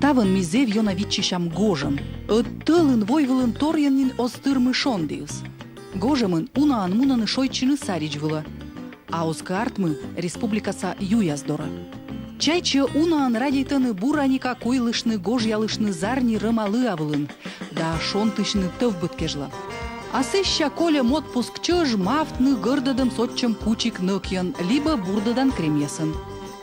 Ставан мизев йона витчишам гожам. Тылын войвылын торянин остырмы шондиус. Гожамын унаан мунаны шойчыны саричвыла. А ускартмы республикаса юяздора. Чайчы унаан радейтыны бураника койлышны гожьялышны зарни рымалы авылын. Да шонтышны тывбыткежла. Асыща коля отпуск чыж мафтны гырдыдым сотчым кучик ныкьян, либо бурдыдан кремьясын.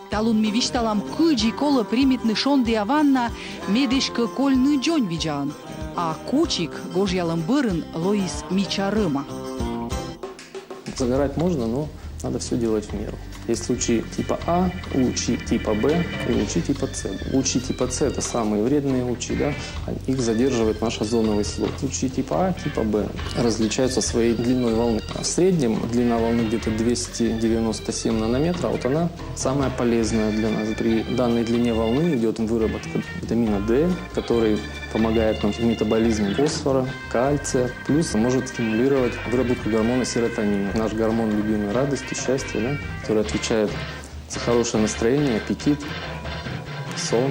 Талун ми вишталам кыджи кола примитны шонды аванна медешка кольны джонь виджаан. А кучик гожьялым бырын лоис мичарыма. Загорать можно, но надо все делать в меру. Есть лучи типа А, лучи типа Б и лучи типа С. Лучи типа С – это самые вредные лучи, да? Их задерживает наш озоновый слой. Лучи типа А, типа Б различаются своей длиной волны. В среднем длина волны где-то 297 нанометров, вот она самая полезная для нас. При данной длине волны идет выработка витамина D, который помогает нам в метаболизме фосфора, кальция, плюс может стимулировать выработку гормона серотонина. Наш гормон любимой радости, счастья, да, который отвечает за хорошее настроение, аппетит, сон.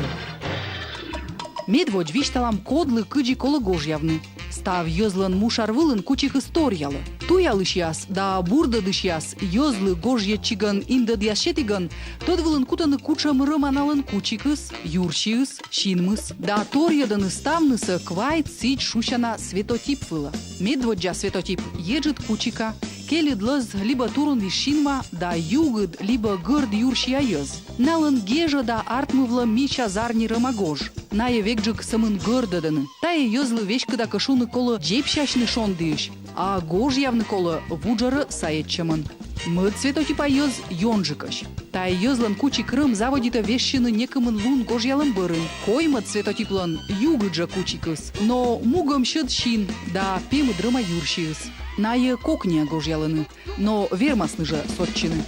Медводь вишталам кодлы кыджи кола гожьявны. Став йозлан мушарвылын кучих историялы. Туялышьяс, да бурдадышьяс, йозлы гожья чиган индадьяшетиган, тодвылын кутаны кучам рыманалын кучикыс, юрщиыс, шинмыс, да торьяданы ставнысы квайт сить шущана светотипвыла. Медводжа светотип еджит кучика, келид лыз либо турун вишинма, да югыд, либо гырд юрщия йоз. Налын гежа да артмывла мича зарни рымагож. Ная векджик самын гырдаданы. Тая йозлы вешкада кашуны кола джепщашны шондыш, а гож явны кола вуджары саетчамын. Мыд цветотипа йоз йонжикаш. Тая йозлан кучи крым заводита вещины некымын лун гожьялым бырын. Коймыд цветотиплан югыджа кучикыс, но мугам щыд щин, да пемыд рыма юрщиыс. Ная кокня гожьялыны, но вермасны же сотчины.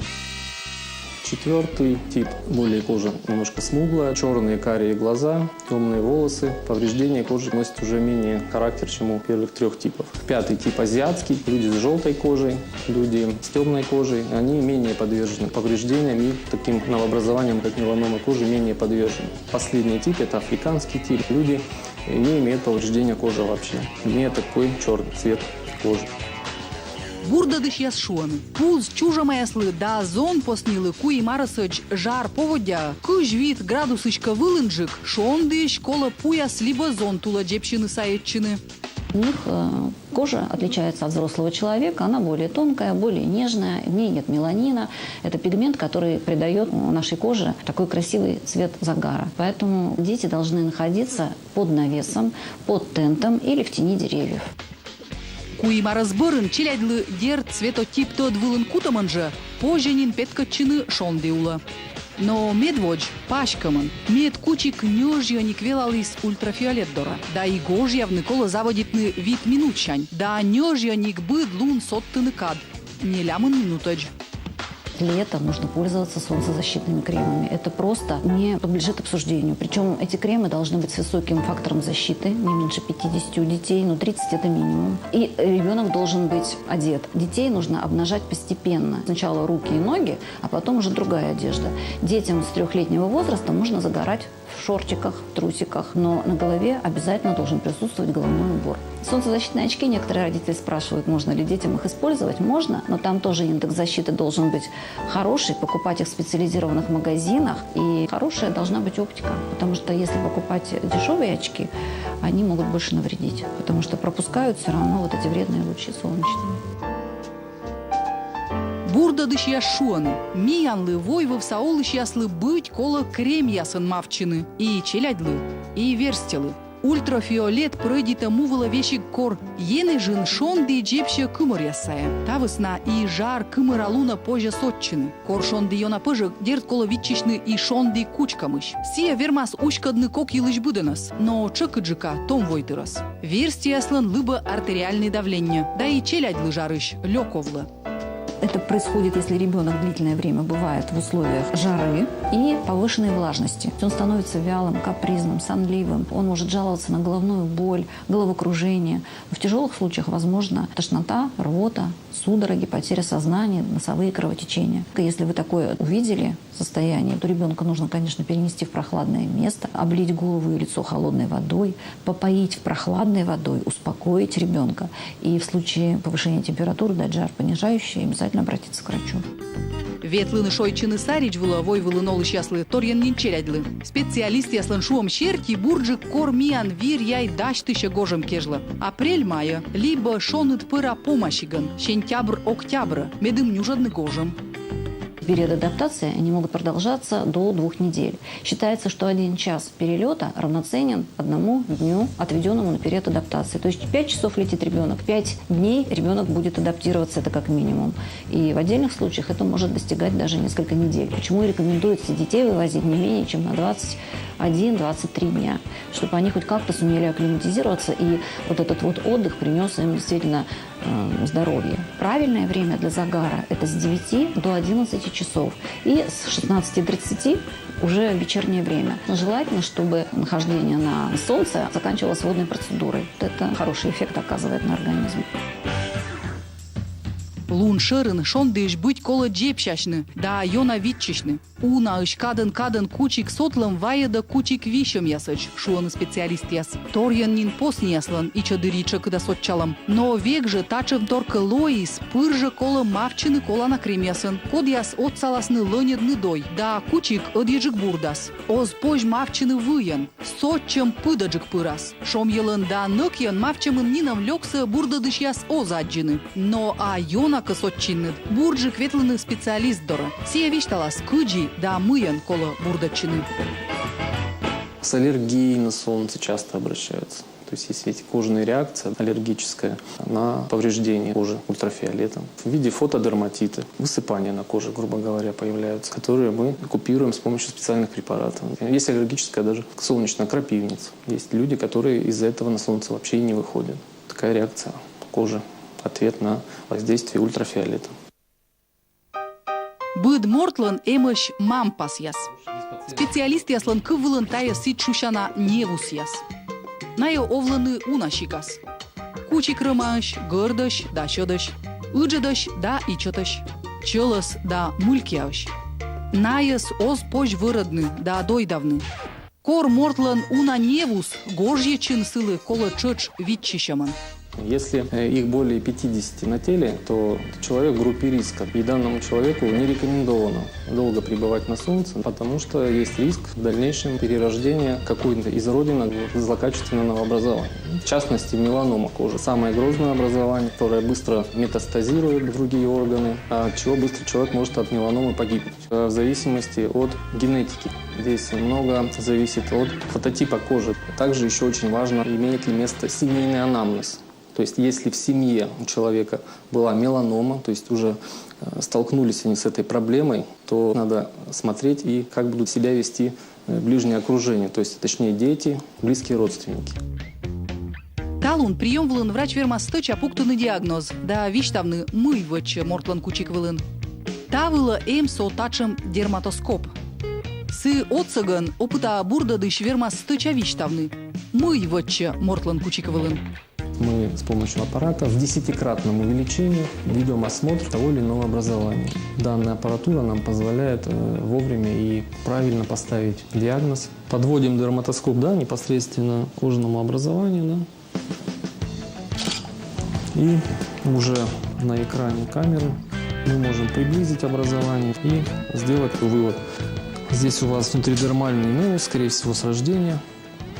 Четвертый тип – более кожа немножко смуглая, черные карие глаза, темные волосы. Повреждение кожи носит уже менее характер, чем у первых трех типов. Пятый тип – азиатский. Люди с желтой кожей, люди с темной кожей, они менее подвержены повреждениям и таким новообразованиям, как меланома кожи, менее подвержены. Последний тип – это африканский тип. Люди не имеют повреждения кожи вообще, не такой черный цвет кожи. Бурдадыш ясшуаны. Пулс чужамаяслы да зон поснилы куи марасыч жар поводя. Кыж вид градусычка вылынжик, шондыш кола пуяс либо зон тула джепщины саетчины. У них кожа отличается от взрослого человека, она более тонкая, более нежная, в ней нет меланина. Это пигмент, который придает нашей коже такой красивый цвет загара. Поэтому дети должны находиться под навесом, под тентом или в тени деревьев. Куима разбырын челядлы дер цветотип тот вылын кутаманжа, поженин петкачины шондеула. Но медводж пашкаман, мед кучик нёжьёник велалис ультрафиолет дора, да и гожьявны кола заводитны вид минутчань, да нёжьёник быд лун соттыны кад, не лямын минутадж. Летом нужно пользоваться солнцезащитными кремами. Это просто не подлежит обсуждению. Причем эти кремы должны быть с высоким фактором защиты, не меньше 50 у детей, но 30 это минимум. И ребенок должен быть одет. Детей нужно обнажать постепенно. Сначала руки и ноги, а потом уже другая одежда. Детям с 3-летнего возраста можно загорать в шортиках, в трусиках, но на голове обязательно должен присутствовать головной убор. Солнцезащитные очки некоторые родители спрашивают, можно ли детям их использовать. Можно, но там тоже индекс защиты должен быть хороший, покупать их в специализированных магазинах. И хорошая должна быть оптика, потому что если покупать дешевые очки, они могут больше навредить, потому что пропускают все равно вот эти вредные лучи солнечные. Бурдадыш яшуаны, миянлы войвы в саолыш яслы быть кола крем ясын мавчины, и челядлы, и верстелы. Ультрафиолет пройдита мувала вещи кор, ены жин шонды джепще кымыр ясая. Тавысна и жар кымыра луна позже сотчины. Кор шонды йона пыжык дерт кола витчишны и шонды кучкамыш. Сия вермас ушкадны кок елыш буденас, но чыкыджика том войтырас. Версти яслан лыбо артериальное давление, да и челядлы жарыш, лёковлы. Это происходит, если ребенок длительное время бывает в условиях жары и повышенной влажности. Он становится вялым, капризным, сонливым. Он может жаловаться на головную боль, головокружение. В тяжелых случаях возможна тошнота, рвота, судороги, потеря сознания, носовые кровотечения. Если вы такое увидели, состоянии, то ребенка нужно, конечно, перенести в прохладное место, облить голову и лицо холодной водой, попоить прохладной водой, успокоить ребенка. И в случае повышения температуры дать жар понижающий, обязательно обратиться к врачу. Ветлыны шойчины сарич вой вылынолы щаслы торьян нинчелядлы. Специалист яслын шуом щерки бурджик кормиан вир яй даш тыща гожем кежла. Апрель-мая, либо шоныт пыра помощиган, сентябрь-октябрь, медым нюжадны гожем. Период адаптации они могут продолжаться до 2 недель. Считается, что 1 час перелета равноценен 1 дню, отведенному на период адаптации. То есть 5 часов летит ребенок, 5 дней ребенок будет адаптироваться, это как минимум. И в отдельных случаях это может достигать даже несколько недель. Почему рекомендуется детей вывозить не менее чем на 21-23 дня, чтобы они хоть как-то сумели акклиматизироваться, и вот этот вот отдых принес им действительно здоровье. Правильное время для загара – это с 9 до 11 часов. И с 16:30 уже вечернее время. Но желательно, чтобы нахождение на солнце заканчивалось водной процедурой. Вот это хороший эффект оказывает на организм. Лун шырын шондыш быть кола джепшашны, да йона витчишны. Уна ыш кадын кучик сотлым ваяда кучик вишем ясыч, шуаны специалист яс. Торьян нин посни яслан, и чадырича кыда сотчалам. Но век же тачем торка лоис, пыржа кола мавчины кола на кремясын. Код яс отсаласны лынедны дой, да кучик одъежик бурдас. Оз пож мавчины выян, сотчем пыдаджик пырас. Шом елын да ныкьян мавчемын нинам лёксы бурдадыш яс озаджины. Но а йона кысотчинны, бурджик ветлыны специалист дора. Сия вишталас кыджи, да мыян кола бурдачины. С аллергией на солнце часто обращаются. То есть есть эти кожные реакции аллергическая на повреждение кожи ультрафиолетом в виде фотодерматита, высыпания на коже, грубо говоря, появляются, которые мы купируем с помощью специальных препаратов. Есть аллергическая даже солнечная крапивница. Есть люди, которые из-за этого на солнце вообще и не выходят. Такая реакция кожи, ответ на воздействие ультрафиолета. Быд мортлан эмыш мампас яс. Специалист яслан кывылын тая сит шушана невус яс. Найо овланы унашикас. Кучик рымаш, гырдыш да шыдыш. Ыджыдыш да ичытыш. Чылыс да мулькяш. Найыс оз пож выродны да дойдавны. Кор мортлан уна невус гожьечин сылы кола чыч витчищаман. Если их более 50 на теле, то человек в группе риска. И данному человеку не рекомендовано долго пребывать на солнце, потому что есть риск в дальнейшем перерождения какой-то из родинок злокачественного образования. В частности, меланома кожи. Самое грозное образование, которое быстро метастазирует в другие органы, от чего быстро человек может от меланомы погибнуть. В зависимости от генетики. Здесь много зависит от фототипа кожи. Также еще очень важно, имеет ли место семейный анамнез. То есть если в семье у человека была меланома, то есть уже столкнулись они с этой проблемой, то надо смотреть и как будут себя вести ближнее окружение, то есть точнее дети, близкие родственники. Талун прием вылын врач вермастыч апуктыны диагноз, да виштавны мый вычы мортлан кучик вылын. Та вылы эм со тачым дерматоскоп. Сы отсыган опыта бурдадыш вермастыча виштавны. Мый вычы мортлан кучик вылын. Мы с помощью аппарата в 10-кратном увеличении ведем осмотр того или иного образования. Данная аппаратура нам позволяет вовремя и правильно поставить диагноз. Подводим дерматоскоп непосредственно к кожному образованию. И уже на экране камеры мы можем приблизить образование и сделать вывод. Здесь у вас внутридермальный невус, скорее всего, с рождения.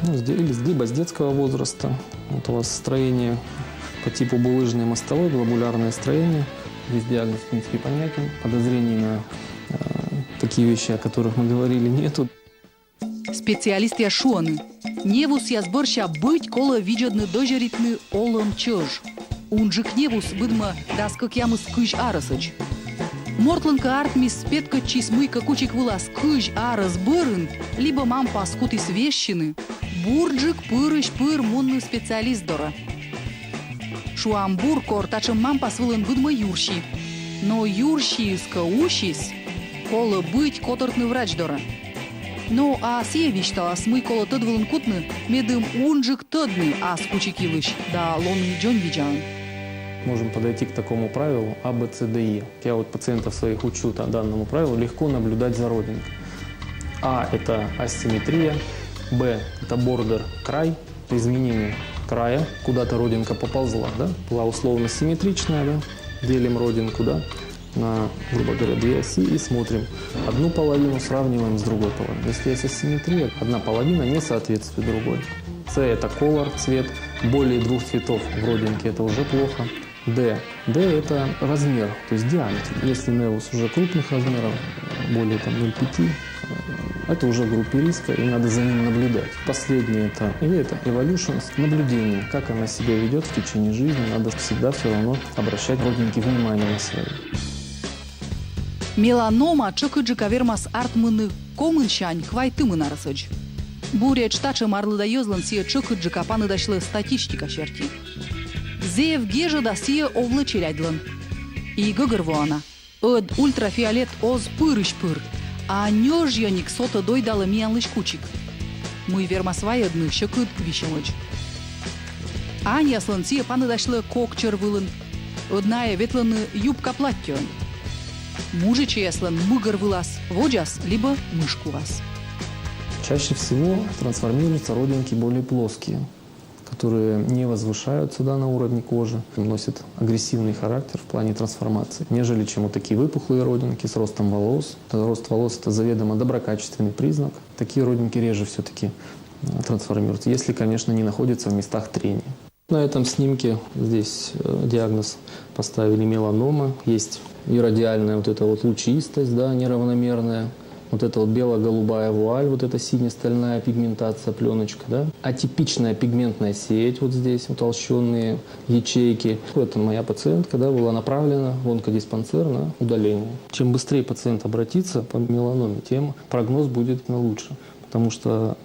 Либо с детского возраста. Вот у вас строение по типу булыжной мостовой, глобулярное строение. Здесь диагноз, в принципе, понятен. Подозрений на такие вещи, о которых мы говорили, нету. Специалист яшуаны. Невус язборща быть кола виджадны дожеритны олым чыж. Унжик невус быдма даскак ямыс кыж арасыч. Мортланка артмис петка чисмыйка кучик вылаз кыж арас бырын, либо мампа скутис вещины. Бурджик пырыш пыр мунны специалист дора. Шуамбур кор тачым мампас вылын быдма юрщи. Но юрщи иска ушис, кола быть котортны врач дора. Но а сие вишталас мы кола тыд вылын кутны, медым унжик тыдны ас кучик илыш, да лон виджон виджан. можем подойти к такому правилу А, Б, С, Д, Е. Я вот пациентов своих учу данному правилу легко наблюдать за родинкой. А – это асимметрия, Б – это бордер, край, изменение края, куда-то родинка поползла, да? Была условно симметричная, да? Делим родинку, да? На, грубо говоря, две оси и смотрим. Одну половину сравниваем с другой половиной. Если есть асимметрия, одна половина не соответствует другой. С – это color, цвет, более 2 цветов в родинке – это уже плохо. Д – это размер, то есть диаметр. Если невус уже крупных размеров, более 0,5, это уже в группе риска, и надо за ним наблюдать. Последнее это evolutions, наблюдение, как она себя ведет в течение жизни. Надо всегда все равно обращать родинки внимание на свои. Меланома чокыджика вермас артмыны комыншань хвайтымына рысыч. Буре чтачы марлыда йозлан сие чокыджика паныдашлы статистика шерти. Зеев гежа да сие овлы челядлын. И гыгырвуана. Öd ультрафиолет оз пырыш-пыр, а нёжьяник сота дойдалы миянлыш кучик. Мы вермасвай одны шокыд вишелыч. Аня сланция паныдашлы кокчер вылын. Одная ветланы юбка платтён. Мужичи яслан мыгыр вылаз, воджас, либо мышку вас. Чаще всего трансформируются родинки более плоские, которые не возвышаются на уровне кожи, носят агрессивный характер в плане трансформации, нежели чем вот такие выпуклые родинки с ростом волос. Рост волос – это заведомо доброкачественный признак. Такие родинки реже все-таки трансформируются, если, конечно, не находятся в местах трения. На этом снимке здесь диагноз поставили меланома. Есть и радиальная вот эта вот лучистость, да, неравномерная. Вот эта вот бело-голубая вуаль, вот эта сине-стальная пигментация, пленочка, да. Атипичная пигментная сеть вот здесь, утолщенные ячейки. Это моя пациентка, да, была направлена в онкодиспансер на удаление. Чем быстрее пациент обратится по меланоме, тем прогноз будет лучше. Потому что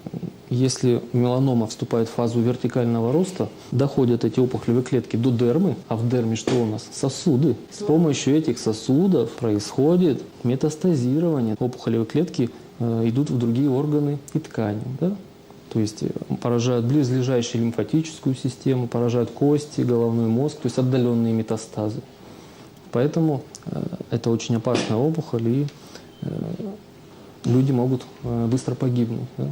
если меланома вступает в фазу вертикального роста, доходят эти опухолевые клетки до дермы, а в дерме что у нас? Сосуды. С помощью этих сосудов происходит метастазирование. Опухолевые клетки идут в другие органы и ткани. Да? То есть поражают близлежащую лимфатическую систему, поражают кости, головной мозг, то есть отдаленные метастазы. Поэтому это очень опасная опухоль, и люди могут быстро погибнуть. Да?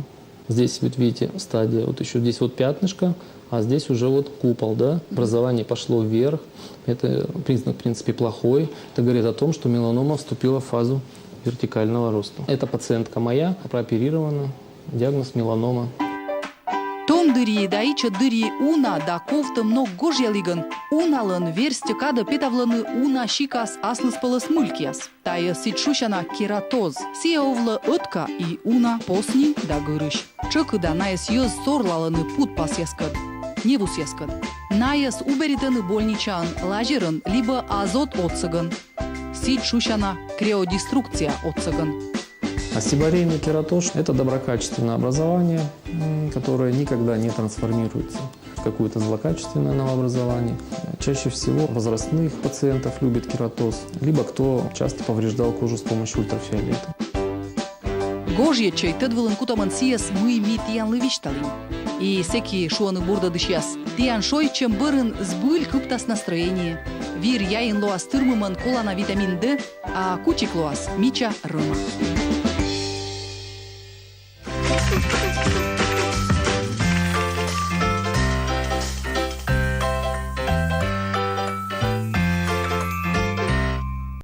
Здесь, вот видите, стадия, вот еще здесь вот пятнышко, а здесь уже вот купол, да? Образование пошло вверх. Это признак, в принципе, плохой. Это говорит о том, что меланома вступила в фазу вертикального роста. Эта пациентка моя, прооперирована, диагноз меланома. Том дыри даича дыри уна да кофта мног гожьялиган, уналан версте када петавланы уна шикас аслыспалас мулькиас. Тая ситшушана кератоз, сеовла отка и уна посни да гырыш. Чакы да наес йоз сорлаланы пут пас яскад, невус яскад. Наес убеританы больничан лажерын, либо азот отцыган. Ситшушана креодеструкция отцыган. А сибарейный кератоз – это доброкачественное образование, которое никогда не трансформируется в какое-то злокачественное новообразование. Чаще всего возрастных пациентов любит кератоз, либо кто часто повреждал кожу с помощью ультрафиолета. Гожье чай тедвылын кутаман сиес мы митиян лывишталин. И секи шуаны бурда дышьяс. Тиян шой чем бырын сбыль кыптас настроение. Вир яин лоас тырмыман колана витамин Д, а кучик лоас мича рыма.